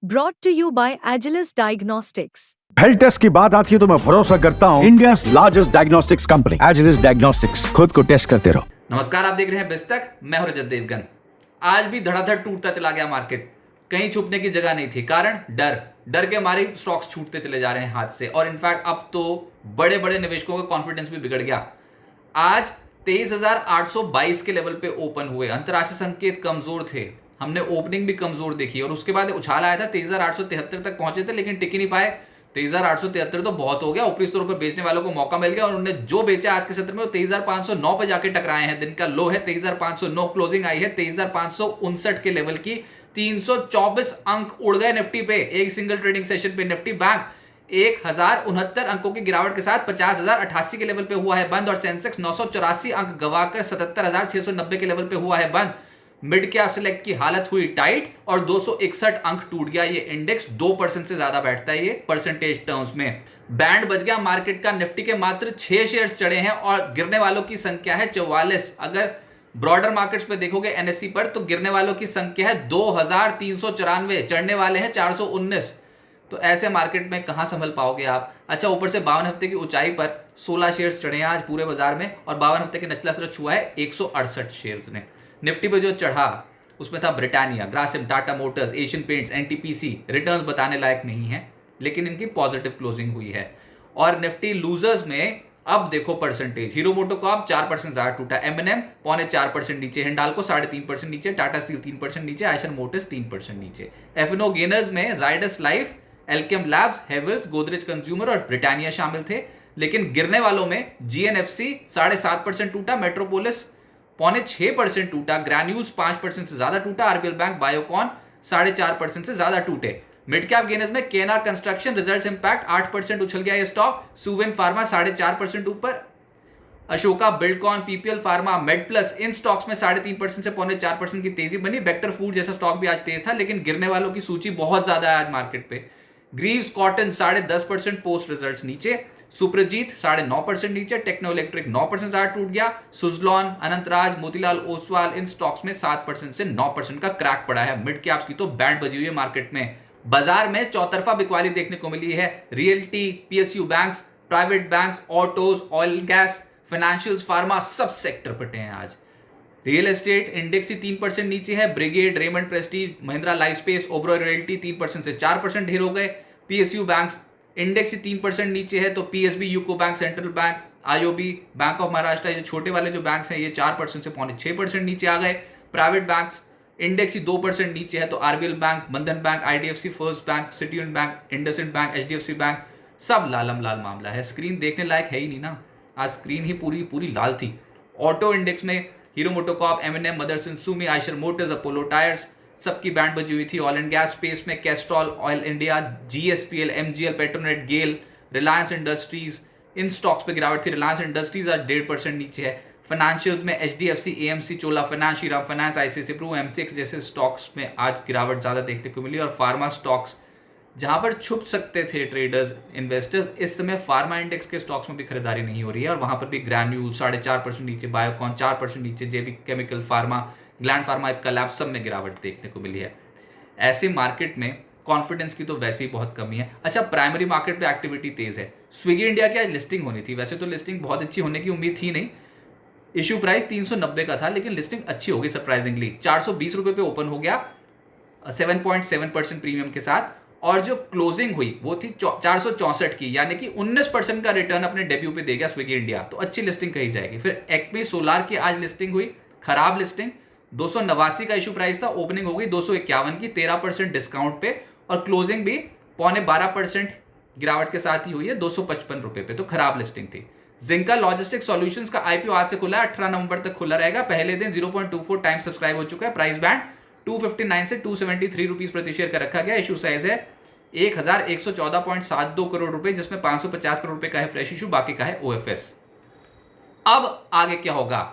Brought to you by Agilus Diagnostics. Health test की बात आती है तो मैं भरोसा करता हूँ India largest diagnostics company Agilus Diagnostics. खुद को टेस्ट करते रहो। नमस्कार, आप देख रहे हैं बिस्तक। मैं हूं रजत देवगन। आज भी धड़ाधड़ टूटता चला गया मार्केट। कहीं छुपने की जगह नहीं थी। कारण डर के मारे स्टॉक्स छूटते चले जा रहे हैं हाथ से। और इनफैक्ट अब तो बड़े बड़े निवेशकों का कॉन्फिडेंस भी बिगड़ गया। आज 23,822 के लेवल पे ओपन हुए। अंतरराष्ट्रीय संकेत कमजोर थे, हमने ओपनिंग भी कमजोर देखी और उसके बाद उछाल आया था। 23,873 तक पहुंचे थे लेकिन टिक ही नहीं पाए। 23,873 तो बहुत हो गया। ऊपरी स्तर पर बेचने वालों को मौका मिल गया और उन्होंने जो बेचा आज के सत्र में वो 23,509 पे जाके टकराए हैं। दिन का लो है 23,509, क्लोजिंग आई है 23,559 के लेवल की। 324 अंक उड़ गए निफ्टी पे एक सिंगल ट्रेडिंग सेशन पे। निफ्टी बैंक 1,069 अंकों की गिरावट के साथ 50,088 के लेवल पे हुआ है बंद और सेंसेक्स 984 अंक गवाकर 77,690 के लेवल पे हुआ है बंद। मिड कैप सेलेक्ट की हालत हुई टाइट और 261 अंक टूट गया। ये इंडेक्स 2% से ज्यादा बैठता है ये परसेंटेज टर्म्स में। बैंड बज गया मार्केट का। निफ्टी के मात्र 6 शेयर्स चढ़े हैं और गिरने वालों की संख्या है 44। अगर ब्रॉडर मार्केट्स पे देखोगे एनएससी पर तो गिरने वालों की संख्या है 2,394, चढ़ने वाले हैं 419। तो ऐसे मार्केट में कहां संभल पाओगे आप। अच्छा, ऊपर से 52 हफ्ते की ऊंचाई पर 16 शेयर्स चढ़े हैं आज पूरे बाजार में और 52 हफ्ते के निचला स्तर छुआ है 168 शेयर्स ने। निफ्टी पे जो चढ़ा उसमें था Britannia, Grasim, Tata Motors, Asian paints, NTPC. Returns बताने लायक नहीं है लेकिन इनकी पॉजिटिव क्लोजिंग हुई है। और निफ्टी लूजर्स में अब देखो परसेंटेज। हीरो मोटोकॉर्प 4% ज्यादा टूटा, एमएनएम 0.4% नीचे, हिंडाल्को 3.5% नीचे, टाटा स्टील 3% नीचे, आयशर मोटर्स 3% नीचे। एफएनओ गेनर्स में Zydus life, Alkem labs, Havells, Godrej consumer और ब्रिटानिया शामिल थे। लेकिन गिरने वालों में जीएनएफसी 7.5% टूटा, मेट्रोपोलिस 0.6% टूटा, ग्रैन्यूल्स 5% से ज्यादा टूटा, आरबीएल बैंक, बायोकॉन 4.5% से ज्यादा टूटे। मिड कैप गेनर्स में केएनआर कंस्ट्रक्शन, रिजल्ट्स इंपैक्ट 8% उछल गया ये स्टॉक। सुवेन फार्मा 4.5% ऊपर, Ashoka, Buildcon, PPL pharma, MedPlus, इन स्टॉक्स में 3.5% से 0.4% की तेजी बनी। वेक्टर फूड जैसा स्टॉक भी आज तेज था लेकिन गिरने वालों की सूची बहुत ज्यादा है आज मार्केट पे। ग्रीव्स कॉटन 10.5% पोस्ट रिजल्ट्स नीचे, सुप्रजीत 9.5% नीचे, टेक्नो इलेक्ट्रिक 9% ज्यादा टूट गया। सुजलॉन, अनंतराज, मोतीलाल ओसवाल, इन स्टॉक्स में 7% से 9% का क्रैक पड़ा है। मिड कैप्स की तो बैंड बजी हुई है मार्केट में। बाजार में चौतरफा बिकवाली देखने को मिली है। Realty, PSU banks, private banks, autos, oil gas, financials, pharma सब सेक्टर पटे हैं आज। रियल एस्टेट इंडेक्स ही 3% नीचे है। Brigade, Raymond Prestige, Mahindra Lifespace, Oberoi Realty 3% से 4% ढेर हो गए। पीएसयू बैंक्स इंडेक्स ही 3% नीचे है। तो PSB, UCO bank, central bank, IOB, bank of Maharashtra, ये छोटे वाले जो बैंक्स हैं ये 4% से 6% नीचे आ गए। प्राइवेट बैंक इंडेक्स ही 2% नीचे है। तो आरबीएल बैंक, बंधन bank, IDFC first bank, city union bank, IndusInd bank, HDFC bank सब लालम लाल मामला है। स्क्रीन देखने लायक है ही नहीं ना, आज स्क्रीन ही पूरी लाल थी। ऑटो इंडेक्स में Hero MotoCorp, MNM, Motherson Sumi, Eicher Motors, Apollo Tyres सबकी बैंड बजी हुई थी। ऑयल एंड गैस स्पेस में Castrol, Oil India, GSPL, MGL, Petronet, GAIL, Reliance Industries, इन स्टॉक्स पे गिरावट थी। रिलायंस इंडस्ट्रीज आज 1.5% नीचे है। फाइनेंशियल्स में HDFC, AMC, Chola finance, Shriram finance, ICICI Pru, MCX जैसे स्टॉक्स में आज गिरावट ज्यादा देखने को मिली। और फार्मा स्टॉक्स जहां पर छुप सकते थे ट्रेडर्स, इन्वेस्टर्स, इस समय फार्मा इंडेक्स के स्टॉक्स में भी खरीदारी नहीं हो रही है और वहां पर भी ग्रैन्यूल 4.5% नीचे, बायोकॉन 4% नीचे, जेबी केमिकल फार्मा, ग्लैंड फार्मा, कलैप सब में गिरावट देखने को मिली है। ऐसे मार्केट में कॉन्फिडेंस की तो वैसे ही बहुत कमी है। अच्छा, प्राइमरी मार्केट पे एक्टिविटी तेज है। स्विगी इंडिया की आज लिस्टिंग होनी थी। वैसे तो लिस्टिंग बहुत अच्छी होने की उम्मीद थी नहीं। इश्यू प्राइस 390 का था लेकिन लिस्टिंग अच्छी हो गई सरप्राइजिंगली। 420 रुपए पे ओपन हो गया 7.7% प्रीमियम के साथ। और जो क्लोजिंग हुई वो थी 464 की, यानी कि 19% का रिटर्न अपने डेब्यू पे देगा स्विगी इंडिया। तो अच्छी लिस्टिंग कही जाएगी। फिर एक्पी सोलार की आज लिस्टिंग हुई, खराब लिस्टिंग। 289 का इशू प्राइस था, ओपनिंग हो गई 251 की, 13% डिस्काउंट पे और क्लोजिंग भी 12.5% गिरावट के साथ ही हुई है 255 रुपए पे। तो खराब लिस्टिंग थी। जिंका लॉजिस्टिक सॉल्यूशंस का आईपीओ आज से खुला है, 18 नवंबर तक खुला रहेगा। पहले दिन 0.24 टाइम सब्सक्राइब हो चुका है। प्राइस बैंड 259 से 273 रुपीज प्रति शेयर का रखा गया। इशू साइज है 1114.72 करोड़ रुपए, जिसमें 550 करोड़ रुपए का है फ्रेश इशू, बाकी का है ओएफएस। अब आगे क्या होगा।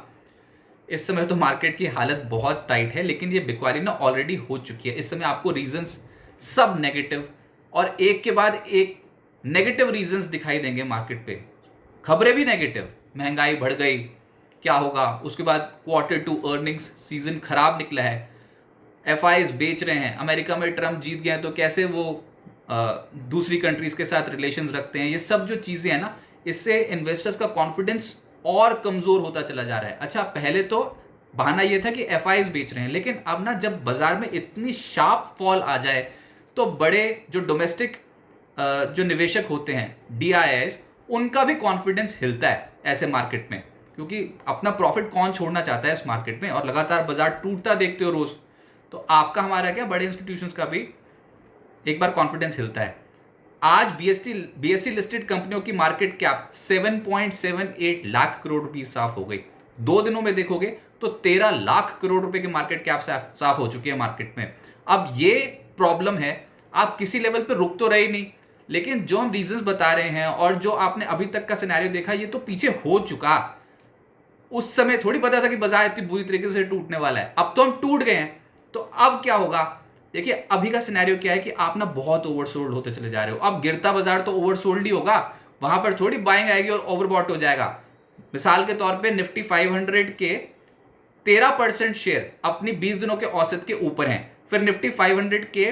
इस समय तो मार्केट की हालत बहुत टाइट है लेकिन ये बिक्वारी ना ऑलरेडी हो चुकी है। इस समय आपको रीजंस सब नेगेटिव और एक के बाद एक नेगेटिव रीजंस दिखाई देंगे मार्केट पे। खबरें भी नेगेटिव, महंगाई बढ़ गई, क्या होगा। उसके बाद Q2 अर्निंग्स सीजन खराब निकला है, FIs बेच रहे हैं, अमेरिका में ट्रम्प जीत गए हैं तो कैसे वो दूसरी कंट्रीज के साथ रिलेशंस रखते हैं, ये सब जो चीज़ें हैं ना, इससे इन्वेस्टर्स का कॉन्फिडेंस और कमज़ोर होता चला जा रहा है। अच्छा, पहले तो बहाना ये था कि FIs बेच रहे हैं, लेकिन अब ना जब बाजार में इतनी शार्प फॉल आ जाए तो बड़े जो डोमेस्टिक जो निवेशक होते हैं DIIs, उनका भी कॉन्फिडेंस हिलता है ऐसे मार्केट में, क्योंकि अपना प्रॉफिट कौन छोड़ना चाहता है इस मार्केट में, और लगातार बाजार टूटता देखते हो रोज, तो आपका हमारा क्या बड़े इंस्टीट्यूशंस का भी एक बार कॉन्फिडेंस हिलता है। आज BSE लिस्टेड कंपनियों की मार्केट कैप 7.78 लाख करोड़ रुपए साफ हो गई। 2 दिनों में देखोगे तो 13 लाख करोड़ रुपए की मार्केट कैप साफ हो चुकी है मार्केट में। अब ये प्रॉब्लम है, आप किसी लेवल पे रुक तो रहे नहीं, लेकिन जो हम रीजंस बता रहे हैं और जो आपने अभी तक का सिनेरियो देखा, ये तो पीछे हो चुका। उस समय थोड़ी पता था कि बाजार इतनी बुरी तरीके से टूटने वाला है। अब तो हम टूट गए हैं, तो अब क्या होगा? देखिए, अभी का सिनेरियो क्या है कि आप ना बहुत ओवरसोल्ड होते चले जा रहे हो। अब गिरता बाजार तो ओवरसोल्ड ही होगा, वहां पर थोड़ी बाइंग आएगी और ओवरबॉट हो जाएगा। मिसाल के तौर पे निफ्टी 500 के 13% शेयर अपनी 20 दिनों के औसत के ऊपर हैं, फिर निफ्टी 500 के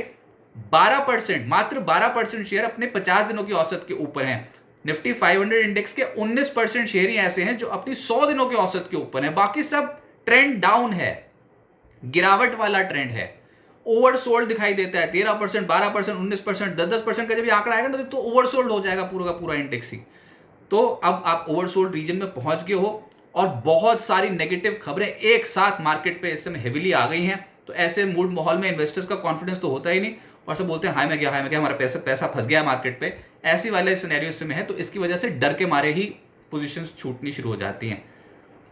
12%, मात्र 12% शेयर अपने 50 दिनों की औसत के ऊपर हैं। निफ्टी 500 इंडेक्स के 19% शेयर ही ऐसे हैं जो अपनी 100 दिनों के औसत के ऊपर हैं। बाकी सब ट्रेंड डाउन है, गिरावट वाला ट्रेंड है। ओवरसोल्ड दिखाई देता है 13%, 12%, 19%, 10% का जब ये आंकड़ा आएगा ना तो ओवरसोल्ड हो जाएगा पूरा का पूरा इंडेक्स ही। तो अब आप ओवरसोल्ड रीजन में पहुंच गए हो और बहुत सारी नेगेटिव खबरें एक साथ मार्केट पे इस समय हेविली आ गई हैं, तो ऐसे मूड माहौल में इन्वेस्टर्स का कॉन्फिडेंस तो होता ही नहीं, और सब बोलते हैं हाय मैं गया, हमारा पैसा फंस गया मार्केट पे। ऐसी वाले सिनेरियो इस समय है, तो इसकी वजह से डर के मारे ही पोजीशंस छूटनी शुरू हो जाती हैं।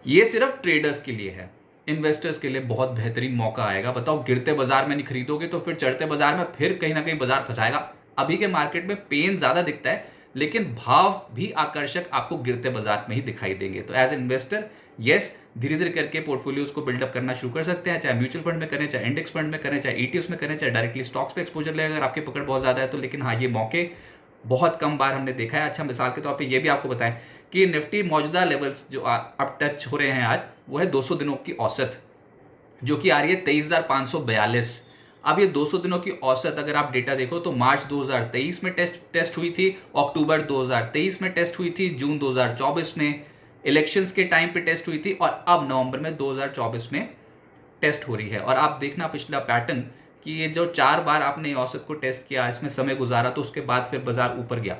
ये सिर्फ ट्रेडर्स के लिए है, इन्वेस्टर्स के लिए बहुत बेहतरीन मौका आएगा। बताओ, गिरते बाजार में नहीं खरीदोगे तो फिर चढ़ते बाजार में फिर कहीं ना कहीं बाजार फंसाएगा। अभी के मार्केट में पेन ज्यादा दिखता है, लेकिन भाव भी आकर्षक आपको गिरते बाजार में ही दिखाई देंगे। तो एज इन्वेस्टर यस, धीरे धीरे करके पोर्टफोलियोज को बिल्डअप करना शुरू कर सकते हैं, चाहे म्यूचुअल फंड में करें, चाहे इंडेक्स फंड में करें, चाहे ETFs में करें, चाहे डायरेक्टली स्टॉक्स पे एक्सपोजर ले अगर आपकी पकड़ बहुत ज्यादा है तो। लेकिन हाँ, ये मौके बहुत कम बार हमने देखा है। अच्छा, मिसाल के तौर पे ये भी आपको बताएं कि निफ्टी मौजूदा लेवल्स जो अब टच हो रहे हैं आज, वो है 200 दिनों की औसत, जो कि आ रही है 23,542। अब ये 200 दिनों की औसत अगर आप डेटा देखो तो मार्च 2023 में टेस्ट हुई थी, अक्टूबर 2023 में टेस्ट हुई थी, जून 2024 में इलेक्शंस के टाइम पे टेस्ट हुई थी, और अब नवंबर में 2024 में टेस्ट हो रही है। और आप देखना पिछला पैटर्न कि ये जो 4 बार आपने औसत को टेस्ट किया, इसमें समय गुजारा, तो उसके बाद फिर बाजार ऊपर गया।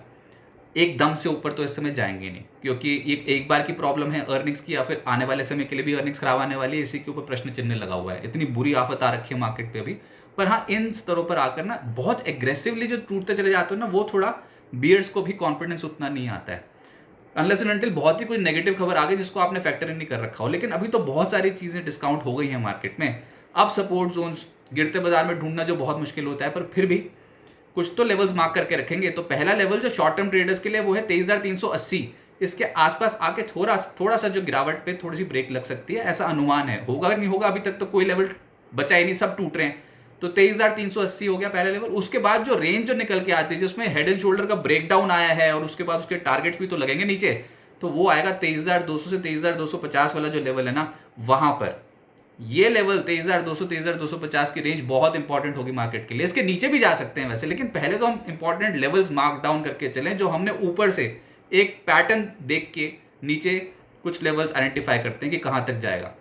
एकदम से ऊपर तो इस समय जाएंगे नहीं, क्योंकि ये एक बार की प्रॉब्लम है अर्निंग्स की, या फिर आने वाले समय के लिए भी अर्निंग्स खराब आने वाली है, इसी के ऊपर प्रश्न चिन्ह लगा हुआ है। इतनी बुरी आफत आ रखी है मार्केट पे अभी। पर हाँ, इन स्तरों पर आकर ना बहुत एग्रेसिवली जो टूटते चले जाते हो ना, वो थोड़ा बियर्स को भी कॉन्फिडेंस उतना नहीं आता है, अनलेस एंड अनटिल बहुत ही कोई नेगेटिव खबर आ गई जिसको आपने फैक्टर इन नहीं कर रखा हो। लेकिन अभी तो बहुत सारी चीजें डिस्काउंट हो गई हैं मार्केट में। अब सपोर्ट जोन्स गिरते बाजार में ढूंढना जो बहुत मुश्किल होता है, पर फिर भी कुछ तो लेवल्स मार्क करके रखेंगे। तो पहला लेवल जो शॉर्ट टर्म ट्रेडर्स के लिए वो है 23,380। इसके आसपास आके थोड़ा सा जो गिरावट पे थोड़ी सी ब्रेक लग सकती है, ऐसा अनुमान है। होगा नहीं होगा, अभी तक तो कोई लेवल बचा ही नहीं, सब टूट रहे हैं। तो 23,380 हो गया पहला लेवल। उसके बाद जो रेंज जो निकल के आती है, जिसमें हेड एंड शोल्डर का ब्रेकडाउन आया है, और उसके बाद उसके टारगेट्स भी तो लगेंगे नीचे, तो वो आएगा 23,200 से 23,250 वाला जो लेवल है ना, वहां पर ये लेवल 23,200 23,250 की रेंज बहुत इंपॉर्टेंट होगी मार्केट के लिए। इसके नीचे भी जा सकते हैं वैसे, लेकिन पहले तो हम इंपॉर्टेंट लेवल्स मार्क डाउन करके चलें, जो हमने ऊपर से एक पैटर्न देख के नीचे कुछ लेवल्स आइडेंटिफाई करते हैं कि कहां तक जाएगा।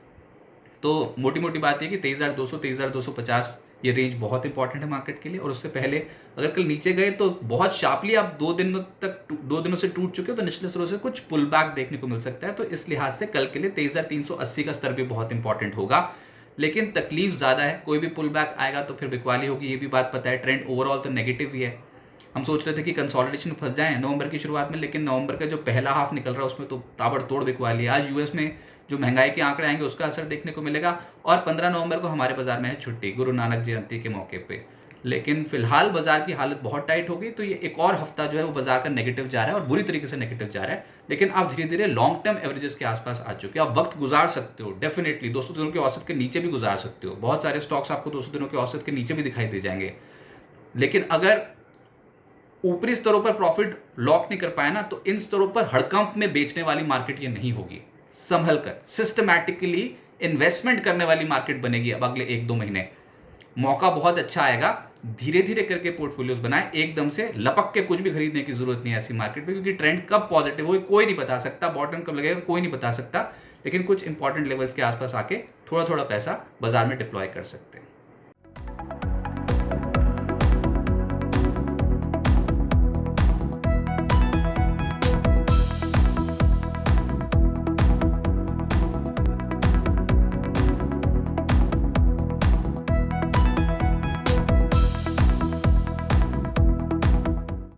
तो मोटी मोटी बात है कि 23,200 23,250 ये रेंज बहुत इंपॉर्टेंट है मार्केट के लिए। और उससे पहले अगर कल नीचे गए तो बहुत शार्पली आप 2 दिनों से टूट चुके हो, तो निचले स्तरों से कुछ पुल बैक देखने को मिल सकता है। तो इस लिहाज से कल के लिए 23,380 का स्तर भी बहुत इंपॉर्टेंट होगा। लेकिन तकलीफ ज्यादा है, कोई भी पुल बैक आएगा तो फिर बिकवाली होगी, ये भी बात पता है। ट्रेंड ओवरऑल तो नेगेटिव ही है। हम सोच रहे थे कि कंसोलिडेशन फंस जाए नवंबर की शुरुआत में, लेकिन नवंबर का जो पहला हाफ निकल रहा है उसमें तो ताबड़तोड़ बिकवाली है। आज यूएस में जो महंगाई के आंकड़े आएंगे उसका असर देखने को मिलेगा, और 15 नवंबर को हमारे बाजार में है छुट्टी, गुरु नानक जयंती के मौके पे। लेकिन फिलहाल बाजार की हालत बहुत टाइट हो गई, तो ये एक और हफ्ता जो है वो बाजार का नेगेटिव जा रहा है, और बुरी तरीके से नेगेटिव जा रहा है। लेकिन आप धीरे धीरे लॉन्ग टर्म एवरेजेस के आसपास आ चुके हैं। आप वक्त गुजार सकते हो, डेफिनेटली 200 दिनों के औसत के नीचे भी गुजार सकते हो। बहुत सारे स्टॉक्स आपको 200 दिनों के औसत के नीचे भी दिखाई दे जाएंगे। लेकिन अगर ऊपरी स्तरों पर प्रॉफिट लॉक नहीं कर पाए ना, तो इन स्तरों पर हड़कंप में बेचने वाली मार्केट ये नहीं होगी। संभल कर सिस्टमैटिकली इन्वेस्टमेंट करने वाली मार्केट बनेगी अब अगले 1-2 महीने। मौका बहुत अच्छा आएगा, धीरे धीरे करके पोर्टफोलियोज बनाएं, एकदम से लपक के कुछ भी खरीदने की जरूरत नहीं है ऐसी मार्केट में, क्योंकि ट्रेंड कब पॉजिटिव हो कोई नहीं बता सकता, बॉटम कब लगेगा कोई नहीं बता सकता, लेकिन कुछ इंपॉर्टेंट लेवल्स के आसपास आके थोड़ा थोड़ा पैसा बाजार में डिप्लॉय कर सकते हैं।